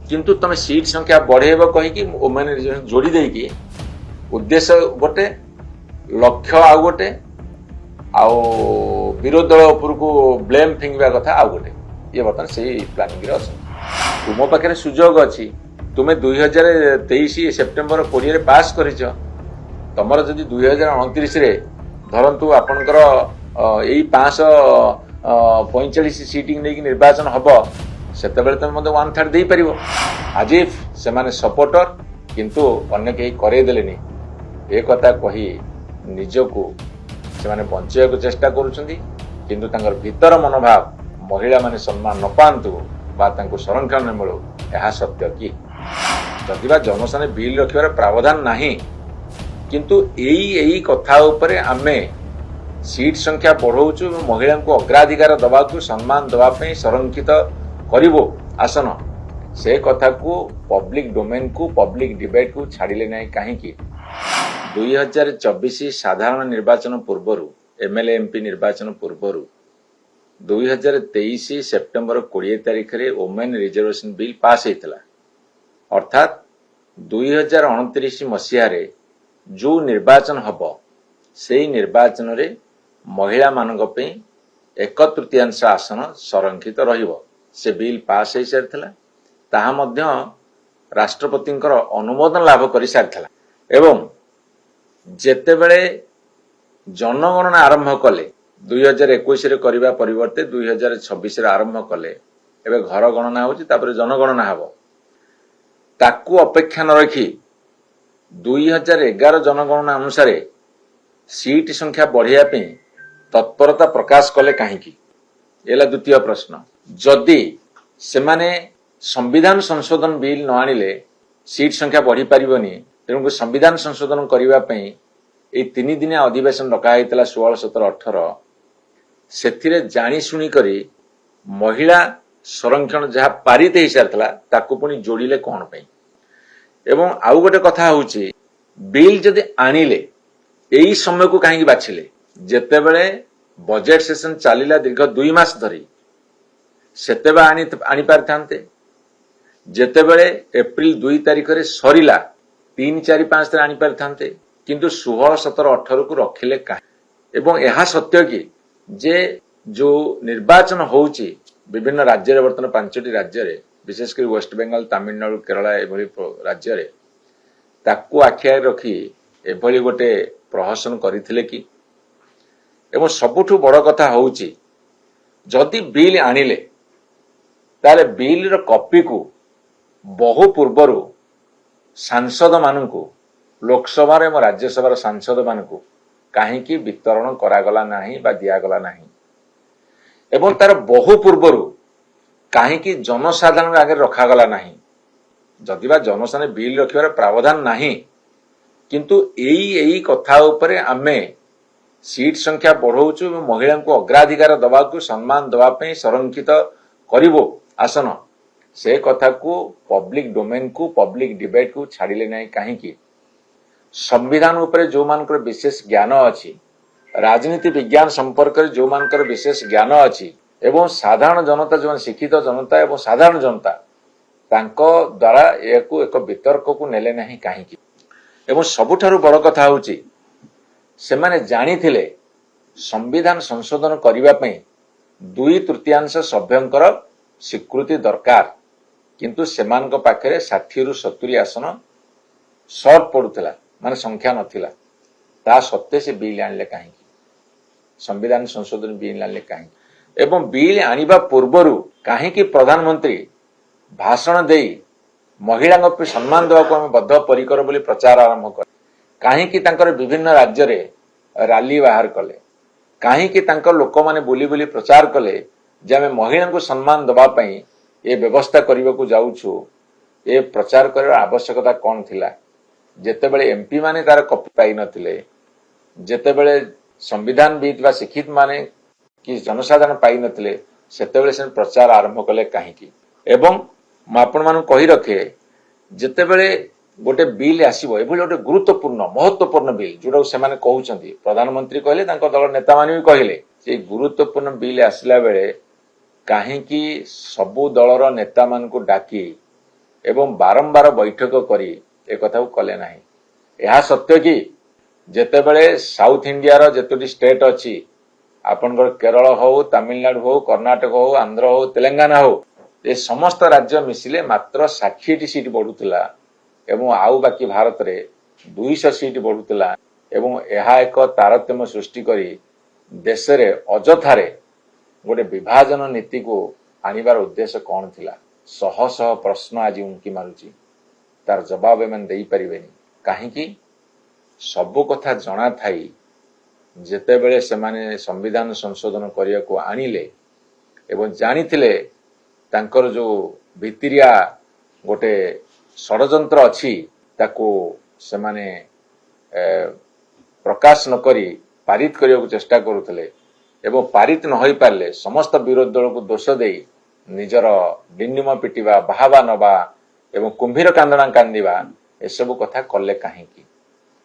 किंतु तुम सीट संख्या बढ़ेब कहीकि ओमेन रिजर्वेशन जोड़ी देकी उद्देश्य गोटे लक्ष्य आउ गोटे आउ विरोध दल उपरक ब्लेम फिंगा कथा आउ गोटे ये बर्तमान से प्लानिंग तुम पाखे सुजोग अच्छी तुम्हें 2023 सेप्टेम्बर 20 पास कर तुमर जदि 2029 धरतु आपणकर यही 545 सीटिंग नहीं निर्वाचन हम से तुम 1/3 दे पार आज इफ से सपोर्टर किंतु अन्य कहीं करदेले एक कथा कही निजको से बचाइक चेष्टा कर भीतर मनोभाव महिला माने सम्मान न पातु संरक्षण न मिलू यह सत्य कि जदिबा जनसाने बिल रखिबार प्रावधान नाही किंतु यही कथा उपरे आमे सीट संख्या बढ़ाऊचु महिला को अग्राधिकार दबा सम्मान दवाई संरक्षित करिवो आसन से कथा को पब्लिक डोमेन को पब्लिक डिबेट को छाड़िले नहीं कहीं 2024 साधारण निर्वाचन पूर्वर एमएलए एमपी निर्वाचन पूर्वर 2023 सेप्टेम्बर 20 तारिख रे वोमेन रिजर्वेशन बिल पास होता अर्थात 2029 मसीह जो निर्वाचन हम से निर्वाचन रे महिला मानक पे 1/3 आसन संरक्षित रहिबो से बिल पास हो सारी ताहा मध्य राष्ट्रपतिंकर अनुमोदन लाभ कर सारी एवं जेतेबेले जनगणना आरंभ कले 2021 रे करबा परिवर्ते 2026 रे आरंभ कले एबे घर गणना होची तापर जनगणना हबो ताकू अपेक्षा न रखी 2011 जनगणना अनुसार सीट संख्या बढ़िया पे तत्परता प्रकाश कले कहीं एला द्वितीय प्रश्न जदि से माने संविधान संशोधन बिल न आनिले सीट संख्या बढ़ी पारिबनी तेणु संविधान संशोधन करबा पे ए 3 दिनिया अधिवेशन डकाई 16, 17, 18 से जानी शुणी करी महिला संरक्षण जहाँ पारित हो सारी ताकू पुणी जोड़िले कौन पे एवं आउ गोटे कथा होची बिल जदि आनिले यही समय को कहीं बाछिले जेतेबेले बजेट सेशन चलिला दीर्घ 2 मास धरी सेतेबे आनी पारथांते जेतेबेले एप्रिल 2 तारिख रे सरिला 3, 4, 5 आनी पारथांते किंतु 16, 17, 18 को रखिले का एवं यह सत्य कि जे जो निर्वाचन होउची विभिन्न राज्य रे वर्तमान 5टी राज्य रे विशेषकर वेस्ट बेंगल तमिलनाडु केरला एभली राज्य रे ताकू आखिया रखी एभली गोटे प्रहसन करथिले कि एवं सबुठु बड़ कथा होउची जदि बिल आनिले ताले बिल रो कॉपी को बहु पूर्वरु सांसद मानकु लोकसभा एवं राज्यसभा सांसद मानकु कहीं वितरण करागला नाही बा दियागला नाही एवं तार बहु पूर्वरु कहीं जनसाधारण आगे रखागला नाही जदिबा जनसाधारण बिल रखिबार प्रावधान नाही किंतु यही कथा उपरे आमे सीट संख्या बढ़ाऊचु महिला को अग्राधिकार दबा सम्मान दवाई संरक्षित करिवो आसन से कथा को पब्लिक डोमेन को पब्लिक डिबेट को छाड़िले नहीं कहीं संविधान उपरे जो मानकर विशेष ज्ञान अच्छी राजनीति विज्ञान संपर्क जो मानकर विशेष ज्ञान अच्छी एवं साधारण जनता जो शिक्षित जनता एवं साधारण जनता तांको द्वारा एक वितर्क को नेले नहीं कहीं एवं सबुठारु बड़ कथा होची से माने जानी थिले संविधान संशोधन करिबा पई 2/3 सभ्यंकर स्वीकृति दरकार किंतु सेमानक पाखरे 60 रु 70 आसन शॉर्ट पड़ुतला माने संख्या नथिला ता सत्य से बिल आनले कहीं संविधान संशोधन बिल आनले कहीं एवं बिल आनिबा पूर्वरु कहीं प्रधानमंत्री भाषण देई महिला सम्मान देवा को आम बद्ध परिकर बोली प्रचार आरंभ कर कहीं तांकर विभिन्न राज्य रे रैली बाहर कले कहीं लोक माने बुली बुली प्रचार कले जे आम महिला को सम्मान दबा पई ए व्यवस्था करने को जाऊछु ए प्रचार कर आवश्यकता कौन थिला जेतेबेले एमपी माने तार कॉपी पाई नथिले जेतेबेले संविधान विद बा शिक्षित माने कि जनसाधारण पाई नथिले सेतेबेले से प्रचार आरंभ कले कहीं एवं आपण मान कही रखे जेतेबेले गोटे बिल आसीबो एभली गोटे गुरुत्वपूर्ण महत्वपूर्ण बिल जोटा से माने कहउचंती प्रधानमंत्री कहले तांको दल नेता माने भी कहले से गुरुत्वपूर्ण बिल आसला बेले कहीं सबु दलर नेता मान को डाकी एवं बारंबार बैठक करी एक कथा कले नाही। यह सत्य कि जेतेबेले साउथ इंडिया रो जेतोटी स्टेट अछि आपनकर केरल हो, तमिलनाडु हो, कर्नाटक हो, आंध्र हो, तेलंगाना हो, ये समस्त राज्य मिसिले मात्र 60 सीट बढ़ुतला एवं आउ बाकी भारत रे 200 सीट बढ़ुतला एवं यह एक तारतम्य सृष्टि करी देश रे अजथारे गोटे विभाजन नीति को आनिबार उद्देश्य कौन थिला? शह शह प्रश्न आज उंकी मारुची, तार जवाब एमन देई परिबेनी। काहेकि सबो कथा जଣା थाई जेतेबेले सेमाने संविधान संशोधन करिया को आनिले एवं जानिथिले तांकर जो भितिरिया गोटे षडयंत्र अछि ताको सेमाने प्रकाश न करी पारित करिया को चेष्टा करुथिले एवं पारित न होई पारले समस्त विरोधी दल को दोष देई निजर डिंडिम पिटिबा, बाहाबा नबा एवं कुंभीर कांदना कांदिबा एसबु कथा कले काहेकि?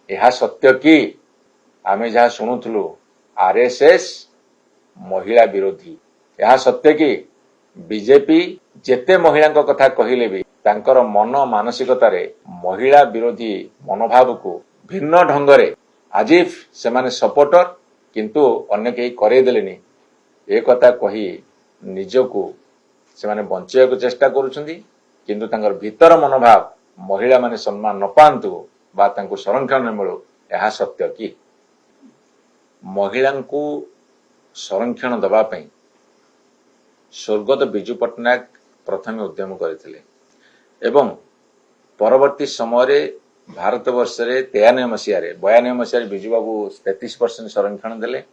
यह सत्य कि आमे जहाँ शुणुलु आरएसएस महिला विरोधी, यह सत्य कि बीजेपी जेते महिला कथा कहले भी तांकर मन मानसिकतारे महिला विरोधी मनोभाव को भिन्न ढंगरे आजिफ सेमाने सपोर्टर किंतु अन्य कहीं करे देलेनी ए कथा कही निजको सेमाने बंचाइया को चेष्टा करुछंदी किंतु तांकर भीतर मनोभाव महिला माने सम्मान न पांतु बा तांको संरक्षण न मिलु। यह सत्य कि महिला को संरक्षण दबा पई स्वर्गत बिजू पट्टनायक प्रथम उद्यम करथिले एवं परवर्ती समय भारत वर्ष रे 93 मसीह 92 मसीह बिजू बाबू 33% संरक्षण देले।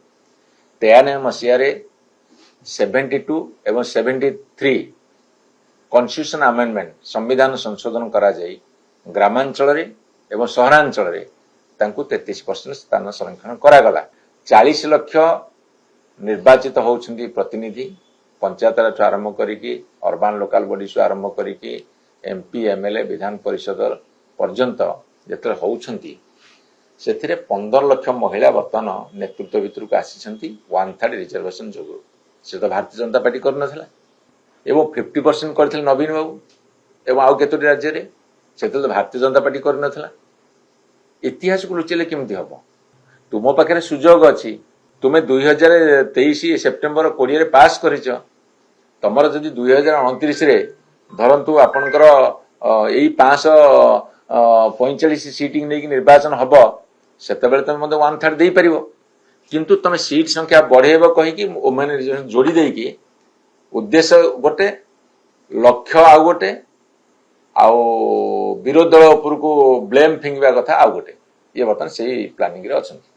93 मसीह 72 एवं 73 कॉन्स्टिट्यूशन अमेंडमेंट संविधान संशोधन करा जाई ग्रामांचल रे एवं सहरांचल रे तांकु 33% स्थान संरक्षण करा गला। 40 लाख निर्वाचित होउछंदी प्रतिनिधि पंचायत राज आरंभ करिकी अर्बान लोकल बॉडी आरंभ करिकी एमपी एमएलए विधान परिषद पर्यंत जेतले होउछंती सेथिरे 15 लाख महिला वर्तमान नेतृत्व भितर को आसीछंती 1/3 रिजर्वेशन जोगु। से तो भारतीय जनता पार्टी कर नथला एवं 50% करथिल नवीन बाबू एवं आउ केतोटी राज्य रे सेतले तो भारतीय जनता पार्टी कर नथला। इतिहास को लुचेले केमती हबो? तुम पाखे सुजोग अच्छी तुमे 2023 सेप्टेम्बर 20 रे पास करिच तमर जदि 2029 रे धरंतु आपनकर एई 545 सीटिंग नेकी निर्वाचन हबो सेतेबेले तमे मते 1/3 देई परिबो किंतु तमे सीट संख्या बढ़ेबो कहि कि ओमेन रिजर्वेशन जोड़ी देई कि उद्देश्य गोटे लक्ष्य आ गोटे आ विरोध दल उपर को ब्लेम फिंगवा कथा आ गोटे ये बर्तमान से प्लानिंग रे अछंती।